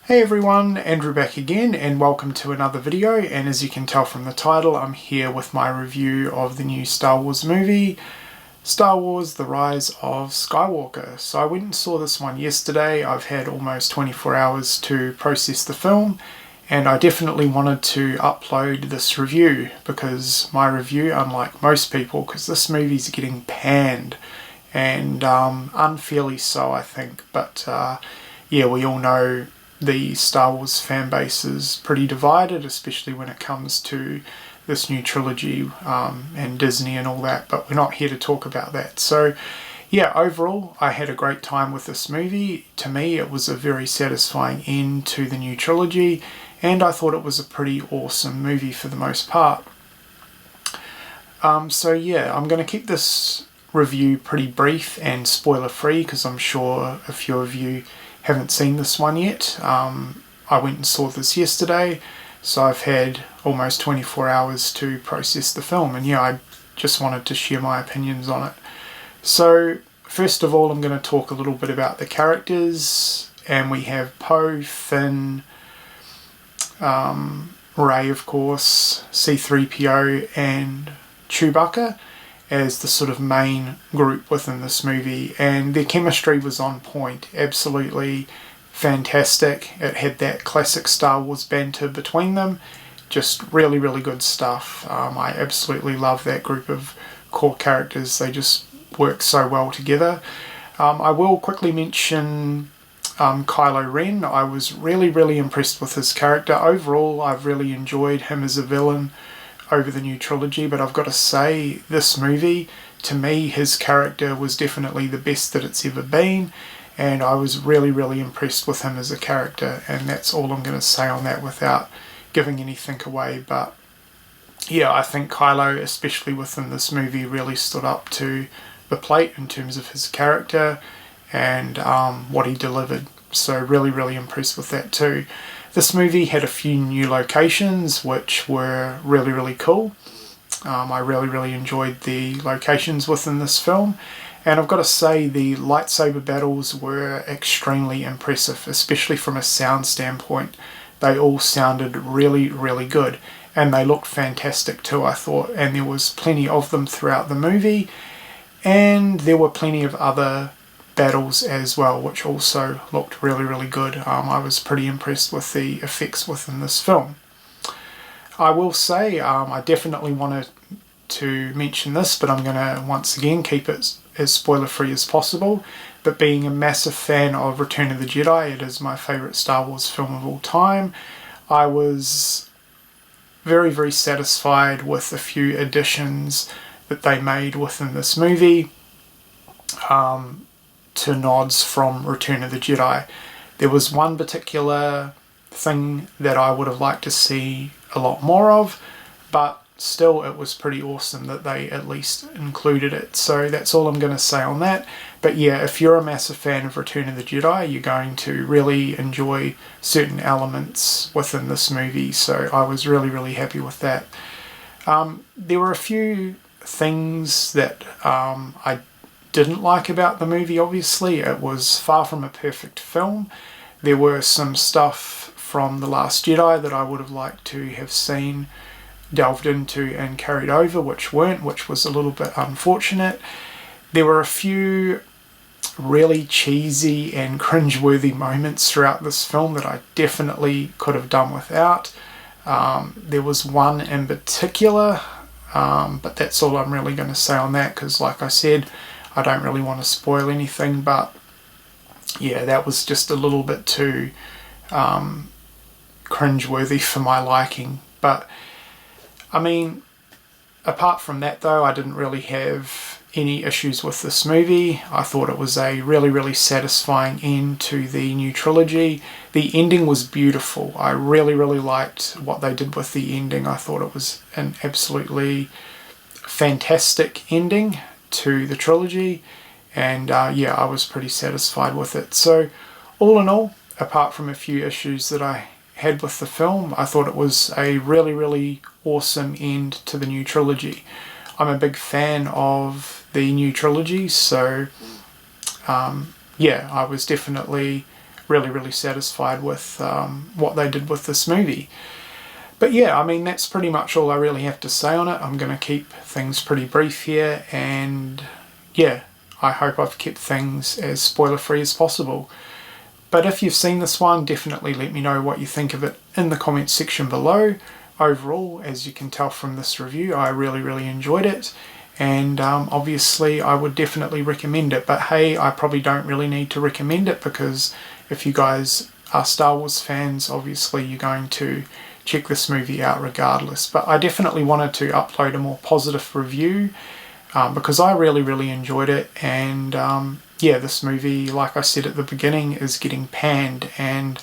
Hey everyone, Andrew back again and welcome to another video, and as you can tell from the title, I'm here with my review of the new Star Wars movie, Star Wars The Rise of Skywalker. So I went and saw this one yesterday. I've had almost 24 hours to process the film, and I definitely wanted to upload this review because my review, unlike most people, because this movie's getting panned, and unfairly so I think, but yeah, we all know the Star Wars fan base is pretty divided, especially when it comes to this new trilogy and Disney and all that, but we're not here to talk about that. So yeah, overall I had a great time with this movie. To me it was a very satisfying end to the new trilogy, and I thought it was a pretty awesome movie for the most part. So yeah, I'm going to keep this review pretty brief and spoiler free because I'm sure a few of you haven't seen this one yet. I went and saw this yesterday, so I've had almost 24 hours to process the film, and yeah, I just wanted to share my opinions on it. So first of all, I'm going to talk a little bit about the characters, and we have Poe, Finn, Rey of course, C-3PO and Chewbacca as the sort of main group within this movie, and their chemistry was on point, absolutely fantastic. It had that classic Star Wars banter between them, just really good stuff. I absolutely love that group of core characters. They just work so well together. I will quickly mention Kylo Ren. I was really impressed with his character. Overall, I've really enjoyed him as a villain over the new trilogy, but I've got to say, this movie, to me, his character was definitely the best that it's ever been, and I was really impressed with him as a character, and that's all I'm going to say on that without giving anything away. But yeah, I think Kylo, especially within this movie, really stood up to the plate in terms of his character and what he delivered. So really impressed with that too. This movie had a few new locations which were really cool. I really enjoyed the locations within this film, and I've got to say the lightsaber battles were extremely impressive, especially from a sound standpoint. They all sounded really good, and they looked fantastic too, I thought, and there was plenty of them throughout the movie, and there were plenty of other battles as well, which also looked really good. I was pretty impressed with the effects within this film. I will say I definitely wanted to mention this, but I'm going to once again keep it as spoiler free as possible. But being a massive fan of Return of the Jedi, it is my favourite Star Wars film of all time, I was very satisfied with a few additions that they made within this movie. To nods from Return of the Jedi. There was one particular thing that I would have liked to see a lot more of, but still it was pretty awesome that they at least included it. So that's all I'm going to say on that. But yeah, if you're a massive fan of Return of the Jedi, you're going to really enjoy certain elements within this movie. So I was really happy with that. There were a few things that I didn't like about the movie. Obviously, it was far from a perfect film. There were some stuff from The Last Jedi that I would have liked to have seen delved into and carried over, which weren't, which was a little bit unfortunate. There were a few really cheesy and cringeworthy moments throughout this film that I definitely could have done without. There was one in particular, but that's all I'm really going to say on that, because like I said, I don't really want to spoil anything, but yeah, that was just a little bit too cringeworthy for my liking. But I mean, apart from that though, I didn't really have any issues with this movie. I thought it was a really satisfying end to the new trilogy. The ending was beautiful. I really liked what they did with the ending. I thought it was an absolutely fantastic ending to the trilogy, and yeah, I was pretty satisfied with it. So all in all, apart from a few issues that I had with the film, I thought it was a really awesome end to the new trilogy. I'm a big fan of the new trilogy, so yeah, I was definitely really, really satisfied with what they did with this movie. But yeah, I mean, that's pretty much all I really have to say on it. I'm going to keep things pretty brief here, and yeah, I hope I've kept things as spoiler-free as possible. But if you've seen this one, definitely let me know what you think of it in the comments section below. Overall, as you can tell from this review, I really, really enjoyed it. And obviously, I would definitely recommend it. But hey, I probably don't really need to recommend it, because if you guys are Star Wars fans, obviously you're going to check this movie out regardless. But I definitely wanted to upload a more positive review because I really, really enjoyed it. And yeah, this movie, like I said at the beginning, is getting panned, and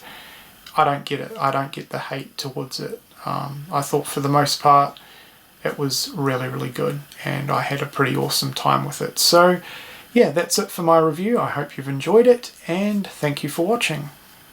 I don't get it. I don't get the hate towards it. I thought for the most part it was really, really good, and I had a pretty awesome time with it. So yeah, that's it for my review. I hope you've enjoyed it, and thank you for watching.